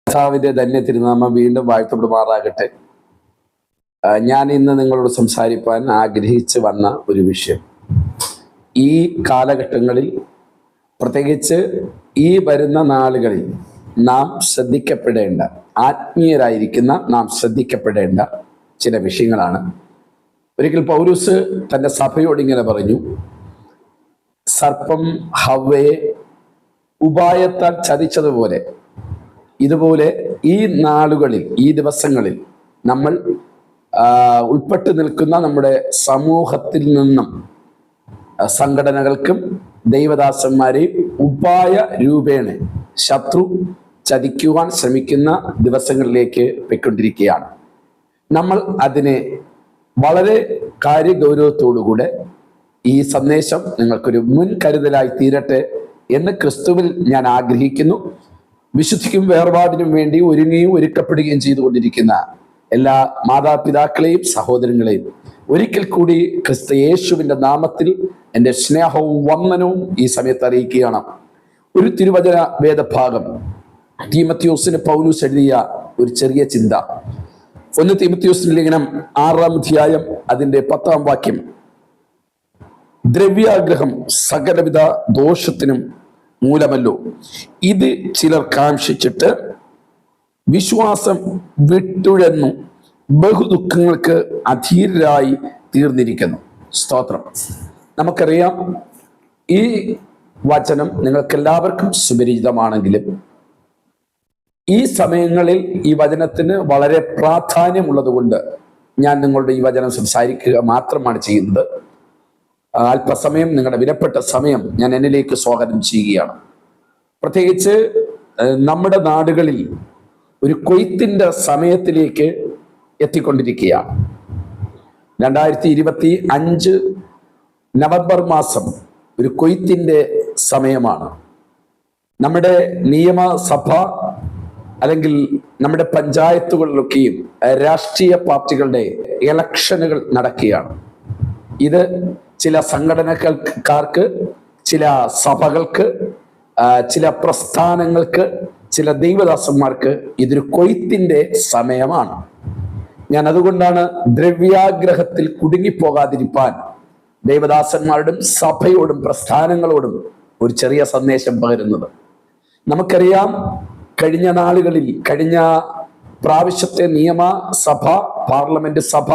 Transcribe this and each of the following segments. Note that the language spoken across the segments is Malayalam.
കർത്താവിന്റെ ധന്യ തിരുനാമം വീണ്ടും വാഴ്ത്തപ്പെടുമാറാകട്ടെ. ഞാൻ ഇന്ന് നിങ്ങളോട് സംസാരിപ്പാൻ ആഗ്രഹിച്ച് വന്ന ഒരു വിഷയം, ഈ കാലഘട്ടങ്ങളിൽ, പ്രത്യേകിച്ച് ഈ വരുന്ന നാളുകളിൽ നാം ശ്രദ്ധിക്കപ്പെടേണ്ട, ആത്മീയരായിരിക്കുന്ന നാം ശ്രദ്ധിക്കപ്പെടേണ്ട ചില വിഷയങ്ങളാണ്. ഒരിക്കൽ പൗലൂസ് തൻ്റെ സഭയോട് ഇങ്ങനെ പറഞ്ഞു: സർപ്പം ഹവ്വയെ ഉപായത്താൽ ചതിച്ചതുപോലെ ഇതുപോലെ ഈ നാളുകളിൽ, ഈ ദിവസങ്ങളിൽ നമ്മൾ ഉൾപ്പെട്ട് നിൽക്കുന്ന നമ്മുടെ സമൂഹത്തിൽ നിന്നും സംഘടനകൾക്കും ദൈവദാസന്മാരെയും ഉപായ രൂപേണ ശത്രു ചതിക്കുവാൻ ശ്രമിക്കുന്ന ദിവസങ്ങളിലേക്ക് പോയിക്കൊണ്ടിരിക്കുകയാണ്. നമ്മൾ അതിനെ വളരെ കാര്യഗൗരവത്തോടുകൂടെ ഈ സന്ദേശം നിങ്ങൾക്കൊരു മുൻകരുതലായി തീരട്ടെ എന്ന് ക്രിസ്തുവിൽ ഞാൻ ആഗ്രഹിക്കുന്നു. വിശുദ്ധിക്കും വേർപാടിനും വേണ്ടി ഒരുങ്ങുകയും ഒരുക്കപ്പെടുകയും ചെയ്തുകൊണ്ടിരിക്കുന്ന എല്ലാ മാതാപിതാക്കളെയും സഹോദരങ്ങളെയും ഒരിക്കൽ കൂടി ക്രിസ്തു യേശുവിൻ്റെ നാമത്തിൽ എൻ്റെ സ്നേഹവും വന്ദനവും ഈ സമയത്ത് അറിയിക്കുകയാണ്. ഒരു തിരുവചന വേദഭാഗം, തീമോഥെയോസിന് പൗലൂസ് എഴുതിയ ഒരു ചെറിയ ചിന്ത. 1 തീമോഥെയോസിന്റെ ലേഖനം 6-ാം അധ്യായം അതിൻ്റെ 10-ാം വാക്യം: ദ്രവ്യാഗ്രഹം സകലവിധ ദോഷത്തിനും മൂലമല്ലോ, ഇത് ചിലർ കാംക്ഷിച്ചിട്ട് വിശ്വാസം വിട്ടുഴന്നു ബഹുദുഃഖങ്ങൾക്ക് അധീരരായി തീർന്നിരിക്കുന്നു. സ്തോത്രം. നമുക്കറിയാം, ഈ വചനം നിങ്ങൾക്കെല്ലാവർക്കും സുപരിചിതമാണെങ്കിലും ഈ സമയങ്ങളിൽ ഈ വചനത്തിന് വളരെ പ്രാധാന്യമുള്ളത് കൊണ്ട് ഞാൻ നിങ്ങളുടെ ഈ വചനം സംസാരിക്കുക മാത്രമാണ് ചെയ്യുന്നത്. അല്പസമയം, നിങ്ങളുടെ വിലപ്പെട്ട സമയം ഞാൻ എന്നിലേക്ക് സ്വാഗതം ചെയ്യുകയാണ്. പ്രത്യേകിച്ച് നമ്മുടെ നാടുകളിൽ ഒരു കൊയ്ത്തിന്റെ സമയത്തിലേക്ക് എത്തിക്കൊണ്ടിരിക്കുകയാണ്. 2025 നവംബർ മാസം ഒരു കൊയ്ത്തിന്റെ സമയമാണ്. നമ്മുടെ നിയമസഭ അല്ലെങ്കിൽ നമ്മുടെ പഞ്ചായത്തുകളിലൊക്കെയും രാഷ്ട്രീയ പാർട്ടികളുടെ ഇലക്ഷനുകൾ നടക്കുകയാണ്. ഇത് ചില സംഘടനക്കാർക്ക്, ചില സഭകൾക്ക്, ചില പ്രസ്ഥാനങ്ങൾക്ക്, ചില ദൈവദാസന്മാർക്ക് ഇതൊരു കൊയ്ത്തിന്റെ സമയമാണ്. ഞാൻ അതുകൊണ്ടാണ് ദ്രവ്യാഗ്രഹത്തിൽ കുടുങ്ങിപ്പോകാതിരിപ്പാൻ ദൈവദാസന്മാരോടും സഭയോടും പ്രസ്ഥാനങ്ങളോടും ഒരു ചെറിയ സന്ദേശം പകരുന്നത്. നമുക്കറിയാം, കഴിഞ്ഞ നാളുകളിൽ, കഴിഞ്ഞ പ്രാവശ്യത്തെ നിയമസഭ, പാർലമെന്റ് സഭ,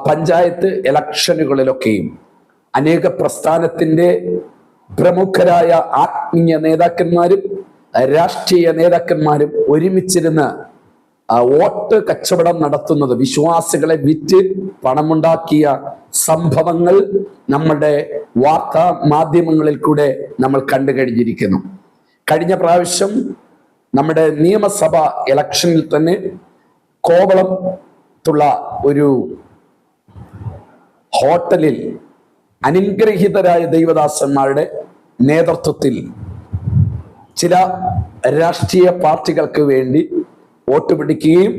പഞ്ചായത്ത് ഇലക്ഷനുകളിലൊക്കെയും അനേക പ്രസ്ഥാനത്തിന്റെ പ്രമുഖരായ ആത്മീയ നേതാക്കന്മാരും രാഷ്ട്രീയ നേതാക്കന്മാരും ഒരുമിച്ചിരുന്ന് വോട്ട് കച്ചവടം നടത്തുന്നത്, വിശ്വാസികളെ വിറ്റ് പണമുണ്ടാക്കിയ സംഭവങ്ങൾ നമ്മുടെ വാർത്താ മാധ്യമങ്ങളിൽ കൂടെ നമ്മൾ കണ്ടു കഴിഞ്ഞിരിക്കുന്നു. കഴിഞ്ഞ പ്രാവശ്യം നമ്മുടെ നിയമസഭ ഇലക്ഷനിൽ തന്നെ കോവളത്തുള്ള ഒരു ഹോട്ടലിൽ അനുഗ്രഹീതരായ ദൈവദാസന്മാരുടെ നേതൃത്വത്തിൽ ചില രാഷ്ട്രീയ പാർട്ടികൾക്ക് വേണ്ടി വോട്ട് പിടിക്കുകയും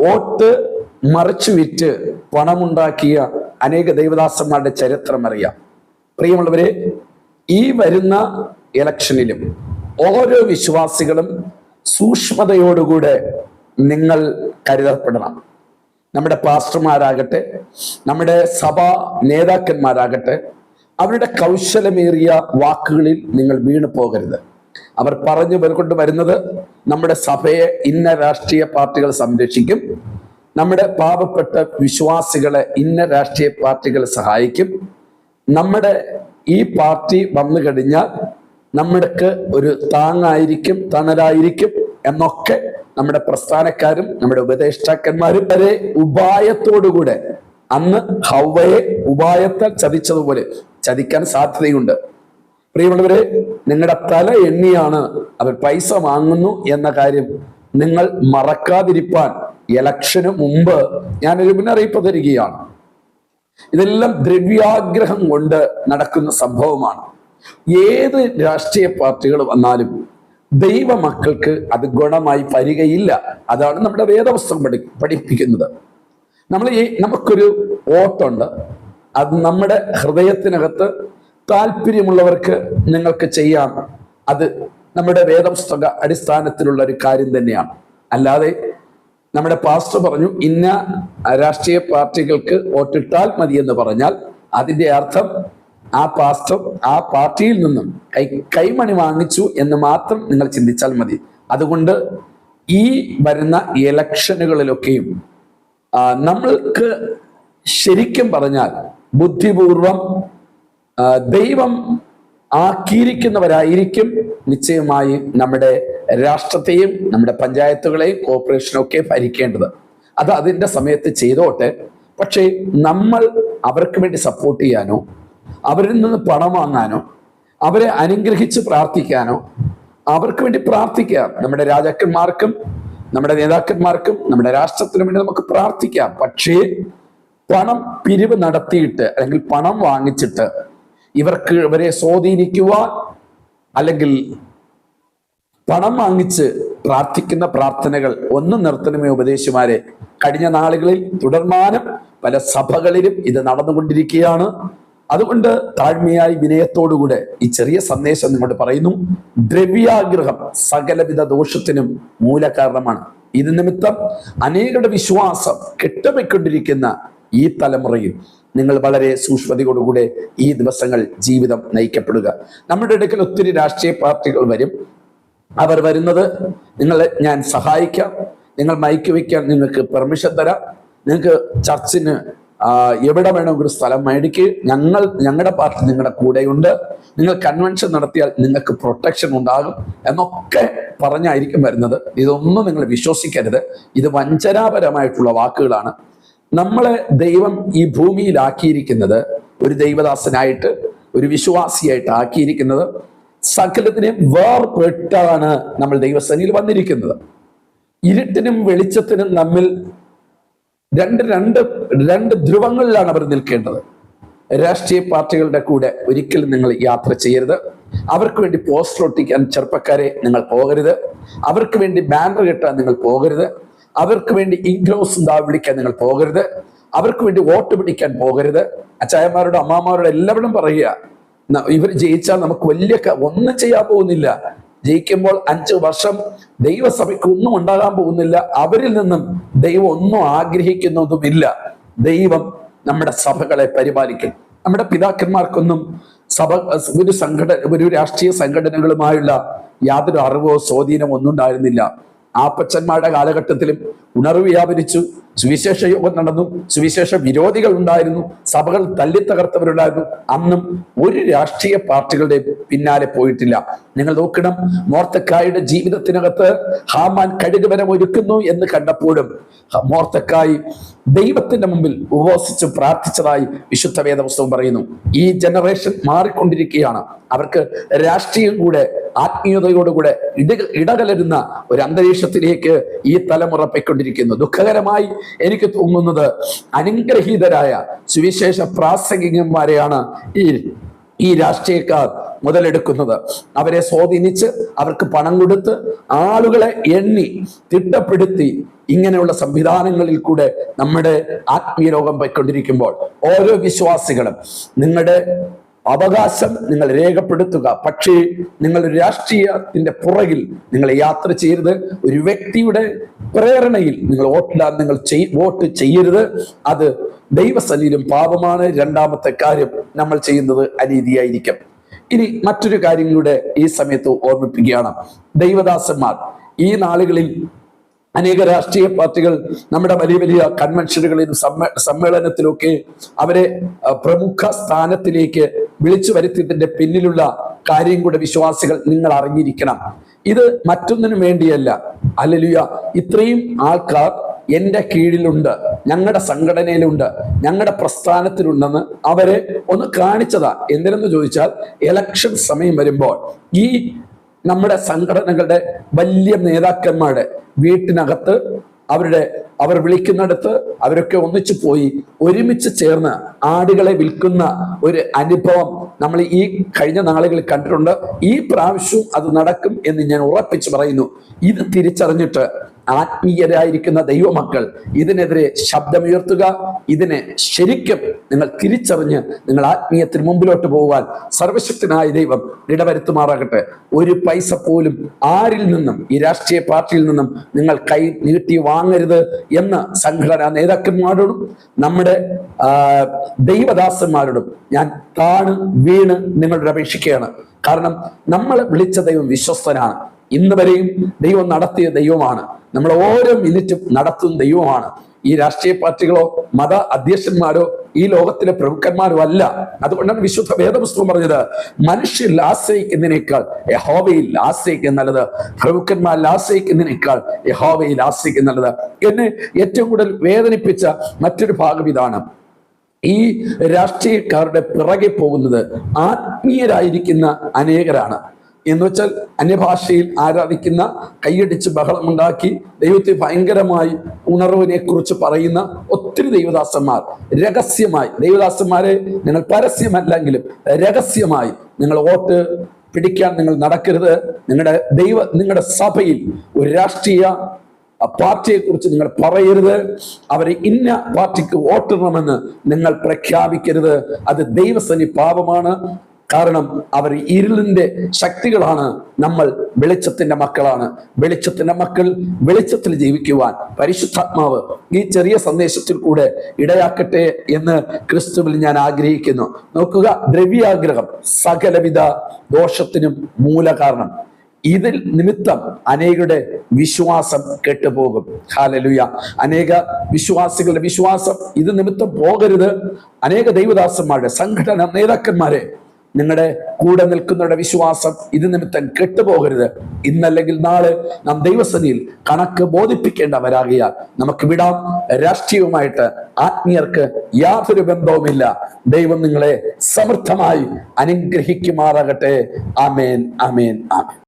വോട്ട് മറിച്ചു വിറ്റ് പണമുണ്ടാക്കിയ അനേക ദൈവദാസന്മാരുടെ ചരിത്രം അറിയാം. പ്രിയമുള്ളവരെ, ഈ വരുന്ന ഇലക്ഷനിലും ഓരോ വിശ്വാസികളും സൂക്ഷ്മതയോടുകൂടെ നിങ്ങൾ കരുതപ്പെടണം. നമ്മുടെ പാസ്റ്റർമാരാകട്ടെ, നമ്മുടെ സഭാ നേതാക്കന്മാരാകട്ടെ, അവരുടെ കൗശലമേറിയ വാക്കുകളിൽ നിങ്ങൾ വീണു പോകരുത്. അവർ പറഞ്ഞു കൊണ്ട് വരുന്നത് നമ്മുടെ സഭയെ ഇന്ന രാഷ്ട്രീയ പാർട്ടികൾ സംരക്ഷിക്കും, നമ്മുടെ പാവപ്പെട്ട വിശ്വാസികളെ ഇന്ന രാഷ്ട്രീയ പാർട്ടികൾ സഹായിക്കും, നമ്മുടെ ഈ പാർട്ടി വന്നു കഴിഞ്ഞാൽ നമ്മൾക്ക് ഒരു താങ്ങായിരിക്കും, തണലായിരിക്കും എന്നൊക്കെ നമ്മുടെ പ്രസ്ഥാനക്കാരും നമ്മുടെ ഉപദേഷ്ടാക്കന്മാരും വരെ ഉപായത്തോടുകൂടെ അന്ന് ഹവ്വയെ ഉപായത്താൽ ചതിച്ചതുപോലെ ചതിക്കാൻ സാധ്യതയുണ്ട്. പ്രിയമുള്ളവരെ, നിങ്ങളുടെ തല എണ്ണിയാണ് അവർ പൈസ വാങ്ങുന്നു എന്ന കാര്യം നിങ്ങൾ മറക്കാതിരിപ്പാൻ ഇലക്ഷന് മുമ്പ് ഞാനൊരു മുന്നറിയിപ്പ് തരികയാണ്. ഇതെല്ലാം ദ്രവ്യാഗ്രഹം കൊണ്ട് നടക്കുന്ന സംഭവമാണ്. ഏത് രാഷ്ട്രീയ പാർട്ടികൾ വന്നാലും ദൈവമക്കൾക്ക് അത് ഗുണമായി വരികയില്ല. അതാണ് നമ്മുടെ വേദപുസ്തകം പഠിപ്പിക്കുന്നത്. നമുക്കൊരു വോട്ടുണ്ട്, അത് നമ്മുടെ ഹൃദയത്തിനകത്ത് താല്പര്യമുള്ളവർക്ക് നിങ്ങൾക്ക് ചെയ്യാം. അത് നമ്മുടെ വേദപുസ്തക അടിസ്ഥാനത്തിലുള്ള ഒരു കാര്യം തന്നെയാണ്. അല്ലാതെ നമ്മുടെ പാസ്റ്റർ പറഞ്ഞു ഇന്ന രാഷ്ട്രീയ പാർട്ടികൾക്ക് വോട്ടിട്ടാൽ മതി എന്ന് പറഞ്ഞാൽ അതിന്റെ അർത്ഥം ആ പാസ്റ്റർ ആ പാർട്ടിയിൽ നിന്നും കൈമണി വാങ്ങിച്ചു എന്ന് മാത്രം നിങ്ങൾ ചിന്തിച്ചാൽ മതി. അതുകൊണ്ട് ഈ വരുന്ന ഇലക്ഷനുകളിലൊക്കെയും നമ്മൾക്ക് ശരിക്കും പറഞ്ഞാൽ ബുദ്ധിപൂർവം ദൈവം ആക്കിയിരിക്കുന്നവരായിരിക്കും നിശ്ചയമായി നമ്മുടെ രാഷ്ട്രത്തെയും നമ്മുടെ പഞ്ചായത്തുകളെയും കോർപ്പറേഷനും ഒക്കെ ഭരിക്കേണ്ടത്. അത് അതിൻ്റെ സമയത്ത് ചെയ്തോട്ടെ. പക്ഷേ നമ്മൾ അവർക്ക് വേണ്ടി സപ്പോർട്ട് ചെയ്യാനോ അവരിൽ നിന്ന് പണം വാങ്ങാനോ അവരെ അനുഗ്രഹിച്ച് പ്രാർത്ഥിക്കാനോ, അവർക്ക് വേണ്ടി പ്രാർത്ഥിക്കാം. നമ്മുടെ രാജാക്കന്മാർക്കും നമ്മുടെ നേതാക്കന്മാർക്കും നമ്മുടെ രാഷ്ട്രത്തിനും വേണ്ടി നമുക്ക് പ്രാർത്ഥിക്കാം. പക്ഷേ പണം പിരിവ് നടത്തിയിട്ട് അല്ലെങ്കിൽ പണം വാങ്ങിച്ചിട്ട് ഇവരെ സ്വാധീനിക്കുവാൻ അല്ലെങ്കിൽ പണം വാങ്ങിച്ച് പ്രാർത്ഥിക്കുന്ന പ്രാർത്ഥനകൾ ഒന്നും നിർത്തണമേ ഉപദേശിമാരെ. കഴിഞ്ഞ നാളുകളിൽ തുടർമാനം പല സഭകളിലും ഇത് നടന്നുകൊണ്ടിരിക്കുകയാണ്. അതുകൊണ്ട് താഴ്മയായി വിനയത്തോടുകൂടെ ഈ ചെറിയ സന്ദേശം നിങ്ങളോട് പറയുന്നു. ദ്രവ്യാഗ്രഹം സകലവിധ ദോഷത്തിനും മൂലകാരണമാണ്. ഇത് നിമിത്തം അനേകരുടെ വിശ്വാസം കെട്ടുപോയിക്കൊണ്ടിരിക്കുന്ന ഈ തലമുറയിൽ നിങ്ങൾ വളരെ സൂക്ഷ്മതയോടുകൂടെ ഈ ദിവസങ്ങൾ ജീവിതം നയിക്കപ്പെടുക. നമ്മുടെ ഇടയ്ക്കൽ ഒത്തിരി രാഷ്ട്രീയ പാർട്ടികൾ വരും. അവർ വരുന്നത് നിങ്ങളെ ഞാൻ സഹായിക്കാം, നിങ്ങൾ മൈക്ക് വയ്ക്കാൻ നിങ്ങൾക്ക് പെർമിഷൻ തരാം, നിങ്ങൾക്ക് ചർച്ചിന് എവിടെ വേണമെങ്കിലും സ്ഥലം മേടിക്ക്, ഞങ്ങളുടെ പാർട്ടി നിങ്ങളുടെ കൂടെയുണ്ട്, നിങ്ങൾ കൺവെൻഷൻ നടത്തിയാൽ നിങ്ങൾക്ക് പ്രൊട്ടക്ഷൻ ഉണ്ടാകും എന്നൊക്കെ പറഞ്ഞായിരിക്കും വരുന്നത്. ഇതൊന്നും നിങ്ങൾ വിശ്വസിക്കരുത്. ഇത് വഞ്ചനാപരമായിട്ടുള്ള വാക്കുകളാണ്. നമ്മളെ ദൈവം ഈ ഭൂമിയിലാക്കിയിരിക്കുന്നത് ഒരു ദൈവദാസനായിട്ട് ഒരു വിശ്വാസിയായിട്ട് ആക്കിയിരിക്കുന്നത് സകലത്തിനെ വേർപെട്ടാണ് നമ്മൾ ദൈവസേനയിൽ വന്നിരിക്കുന്നത്. ഇരുട്ടിനും വെളിച്ചത്തിനും നമ്മിൽ രണ്ട് ധ്രുവങ്ങളിലാണ് അവർ നിൽക്കേണ്ടത്. രാഷ്ട്രീയ പാർട്ടികളുടെ കൂടെ ഒരിക്കലും നിങ്ങൾ യാത്ര ചെയ്യരുത്. അവർക്ക് വേണ്ടി പോസ്റ്റർ ഒട്ടിക്കാൻ ചെറുപ്പക്കാരെ നിങ്ങൾ പോകരുത്. അവർക്ക് വേണ്ടി ബാനർ കെട്ടാൻ നിങ്ങൾ പോകരുത്. അവർക്ക് വേണ്ടി ഇൻഗ്ലോസ് വിളിക്കാൻ നിങ്ങൾ പോകരുത്. അവർക്ക് വേണ്ടി വോട്ട് പിടിക്കാൻ പോകരുത്. അച്ചായന്മാരോട് അമ്മാമാരോട് എല്ലാവരും പറയുക, ഇവർ ജയിച്ചാൽ നമുക്ക് വലിയ ഒന്നും ചെയ്യാൻ പോകുന്നില്ല. ജയിക്കുമ്പോൾ 5 വർഷം ദൈവസഭയ്ക്ക് ഒന്നും ഉണ്ടാകാൻ പോകുന്നില്ല. അവരിൽ നിന്നും ദൈവം ഒന്നും ആഗ്രഹിക്കുന്നതുമില്ല. ദൈവം നമ്മുടെ സഭകളെ പരിപാലിക്കും. നമ്മുടെ പിതാക്കന്മാർക്കൊന്നും ഒരു രാഷ്ട്രീയ സംഘടനകളുമായുള്ള യാതൊരു അറിവോ സ്വാധീനമോ ഒന്നും ഉണ്ടായിരുന്നില്ല. ആപ്പച്ചന്മാരുടെ കാലഘട്ടത്തിലും ഉണർവ് വ്യാപരിച്ചു, സുവിശേഷ യോഗം നടന്നു, സുവിശേഷ വിരോധികൾ ഉണ്ടായിരുന്നു, സഭകൾ തല്ലിത്തകർത്തവരുണ്ടായിരുന്നു. അന്നും ഒരു രാഷ്ട്രീയ പാർട്ടികളുടെ പിന്നാലെ പോയിട്ടില്ല. നിങ്ങൾ നോക്കണം, മോർദെഖായിയുടെ ജീവിതത്തിനകത്ത് ഹാമാൻ കഴുകുമരം ഒരുക്കുന്നു എന്ന് കണ്ടപ്പോഴും മോർദെഖായി ദൈവത്തിന്റെ മുമ്പിൽ ഉപവസിച്ച് പ്രാർത്ഥിച്ചതായി വിശുദ്ധ വേദപുസ്തകം പറയുന്നു. ഈ ജനറേഷൻ മാറിക്കൊണ്ടിരിക്കുകയാണ്. അവർക്ക് രാഷ്ട്രീയം കൂടെ ആത്മീയതയോടുകൂടെ ഇടകലരുന്ന ഒരു അന്തരീക്ഷത്തിലേക്ക് ഈ തലമുറ പോയിക്കൊണ്ടിരിക്കുന്നു. ദുഃഖകരമായി എനിക്ക് തോന്നുന്നത് അനുഗ്രഹീതരായ സുവിശേഷ പ്രാസംഗികന്മാരെയാണ് ഈ രാഷ്ട്രീയക്കാർ മുതലെടുക്കുന്നത്. അവരെ സ്വാധീനിച്ച് അവർക്ക് പണം കൊടുത്ത് ആളുകളെ എണ്ണി തിട്ടപ്പെടുത്തി ഇങ്ങനെയുള്ള സംവിധാനങ്ങളിൽ കൂടെ നമ്മുടെ ആത്മീയ ലോകം പോയിക്കൊണ്ടിരിക്കുമ്പോൾ ഓരോ വിശ്വാസികളും നിങ്ങളുടെ അവകാശം നിങ്ങൾ രേഖപ്പെടുത്തുക. പക്ഷേ നിങ്ങൾ രാഷ്ട്രീയത്തിന്റെ പുറകിൽ നിങ്ങൾ യാത്ര ചെയ്യരുത്. ഒരു വ്യക്തിയുടെ പ്രേരണയിൽ നിങ്ങൾ വോട്ട് ചെയ്യരുത്. അത് ദൈവസന്നിധിയിലും പാപമാണ്. രണ്ടാമത്തെ കാര്യം, നമ്മൾ ചെയ്യുന്നത് അനീതിയായിരിക്കും. ഇനി മറ്റൊരു കാര്യം കൂടെ ഈ സമയത്ത് ഓർമ്മിപ്പിക്കുകയാണ്. ദൈവദാസന്മാർ ഈ നാളുകളിൽ അനേക രാഷ്ട്രീയ പാർട്ടികൾ നമ്മുടെ വലിയ വലിയ കൺവെൻഷനുകളിലും സമ്മേളനത്തിലൊക്കെ അവരെ പ്രമുഖ സ്ഥാനത്തിലേക്ക് വിളിച്ചു വരുത്തിയതിന്റെ പിന്നിലുള്ള കാര്യം കൂടെ വിശ്വാസികൾ നിങ്ങൾ അറിഞ്ഞിരിക്കണം. ഇത് മറ്റൊന്നിനും വേണ്ടിയല്ല. ഹല്ലേലൂയ, ഇത്രയും ആൾക്കാർ എൻ്റെ കീഴിലുണ്ട്, ഞങ്ങളുടെ സംഘടനയിലുണ്ട്, ഞങ്ങളുടെ പ്രസ്ഥാനത്തിലുണ്ടെന്ന് അവരെ ഒന്ന് കാണിച്ചതാ. എന്തിനെന്ന് ചോദിച്ചാൽ, ഇലക്ഷൻ സമയം വരുമ്പോൾ ഈ നമ്മുടെ സംഘടനകളുടെ വലിയ നേതാക്കന്മാരുടെ വീട്ടിനകത്ത് അവർ വിളിക്കുന്നിടത്ത് അവരൊക്കെ ഒന്നിച്ചു പോയി ഒരുമിച്ച് ചേർന്ന് ആടുകളെ വിൽക്കുന്ന ഒരു അനുഭവം നമ്മൾ ഈ കഴിഞ്ഞ നാളുകളിൽ കണ്ടിട്ടുണ്ട്. ഈ പ്രാവശ്യവും അത് നടക്കും എന്ന് ഞാൻ ഉറപ്പിച്ചു പറയുന്നു. ഇത് തിരിച്ചറിഞ്ഞിട്ട് ആത്മീയരായിരിക്കുന്ന ദൈവമക്കൾ ഇതിനെതിരെ ശബ്ദമുയർത്തുക. ഇതിനെ ശരിക്കും നിങ്ങൾ തിരിച്ചറിഞ്ഞ് നിങ്ങൾ ആത്മീയത്തിന് മുമ്പിലോട്ട് പോകുവാൻ സർവശക്തനായ ദൈവം ഇടവരുത്തുമാറാകട്ടെ. ഒരു പൈസ പോലും ആരിൽ നിന്നും, ഈ രാഷ്ട്രീയ പാർട്ടിയിൽ നിന്നും നിങ്ങൾ കൈ നീട്ടി വാങ്ങരുത് എന്ന് സംഘടനാ നേതാക്കന്മാരോടും നമ്മുടെ ദൈവദാസന്മാരോടും ഞാൻ താണ് വീണ് നിങ്ങളുടെ അപേക്ഷിക്കുകയാണ്. കാരണം നമ്മൾ വിളിച്ച ദൈവം വിശ്വസ്തനാണ്. ഇന്ന് വരെയും ദൈവം നടത്തിയ ദൈവമാണ്. നമ്മൾ ഓരോ മിനിറ്റും നടത്തുന്ന ദൈവമാണ്. ഈ രാഷ്ട്രീയ പാർട്ടികളോ മത അധ്യക്ഷന്മാരോ ഈ ലോകത്തിലെ പ്രമുഖന്മാരോ അല്ല. അതുകൊണ്ടാണ് വിശുദ്ധ വേദപുസ്തകം പറഞ്ഞത്, മനുഷ്യരിൽ ആശ്രയിക്കുന്നതിനേക്കാൾ യഹോവയിൽ ആശ്രയിക്കുന്ന നല്ലത്, പ്രമുഖന്മാരിൽ ആശ്രയിക്കുന്നതിനേക്കാൾ യഹോവയിൽ ആശ്രയിക്കുന്ന നല്ലത്. എന്നെ ഏറ്റവും കൂടുതൽ വേദനിപ്പിച്ച മറ്റൊരു ഭാഗം ഇതാണ്. ഈ രാഷ്ട്രീയക്കാരുടെ പിറകെ പോകുന്നത് ആത്മീയരായിരിക്കുന്ന അനേകരാണ്. എന്ന് വെച്ചാൽ അന്യഭാഷയിൽ ആരാധിക്കുന്ന, കൈയടിച്ച് ബഹളമുണ്ടാക്കി ദൈവത്തെ ഭയങ്കരമായി ഉണർവിനെ കുറിച്ച് പറയുന്ന ഒത്തിരി ദൈവദാസന്മാർ രഹസ്യമായി, ദൈവദാസന്മാരെ നിങ്ങൾ പരസ്യമല്ലെങ്കിലും രഹസ്യമായി നിങ്ങൾ വോട്ട് പിടിക്കാൻ നിങ്ങൾ നടക്കരുത്. നിങ്ങളുടെ സഭയിൽ ഒരു രാഷ്ട്രീയ പാർട്ടിയെ കുറിച്ച് നിങ്ങൾ പറയരുത്. അവരെ ഇന്ന പാർട്ടിക്ക് വോട്ടിടണമെന്ന് നിങ്ങൾ പ്രഖ്യാപിക്കരുത്. അത് ദൈവസന്നി പാപമാണ്. കാരണം അവർ ഇരുളിന്റെ ശക്തികളാണ്, നമ്മൾ വെളിച്ചത്തിന്റെ മക്കളാണ്. വെളിച്ചത്തിന്റെ മക്കൾ വെളിച്ചത്തിൽ ജീവിക്കുവാൻ പരിശുദ്ധാത്മാവ് ഈ ചെറിയ സന്ദേശത്തിൽ കൂടെ ഇടയാക്കട്ടെ എന്ന് ക്രിസ്തുവിൽ ഞാൻ ആഗ്രഹിക്കുന്നു. നോക്കുക, ദ്രവ്യാഗ്രഹം സകലവിധ ദോഷത്തിനും മൂലകാരണം. ഇതിൽ നിമിത്തം അനേകരുടെ വിശ്വാസം കെട്ടുപോകും. ഹല്ലേലൂയ. അനേക വിശ്വാസികളുടെ വിശ്വാസം ഇത് നിമിത്തം പോകരുത്. അനേക ദൈവദാസന്മാരുടെ, സംഘടന നേതാക്കന്മാരെ, നിങ്ങളുടെ കൂടെ നിൽക്കുന്നവരുടെ വിശ്വാസം ഇത് നിമിത്തം കെട്ടുപോകരുത്. ഇന്നല്ലെങ്കിൽ നാളെ നാം ദൈവസന്നിധിയിൽ കണക്ക് ബോധിപ്പിക്കേണ്ടവരാകിയാൽ നമുക്ക് വിടാം. രാഷ്ട്രീയവുമായിട്ട് ആത്മീയർക്ക് യാതൊരു ബന്ധവുമില്ല. ദൈവം നിങ്ങളെ സമൃദ്ധമായി അനുഗ്രഹിക്കുമാറാകട്ടെ. ആമേൻ, ആമേൻ, ആമേൻ.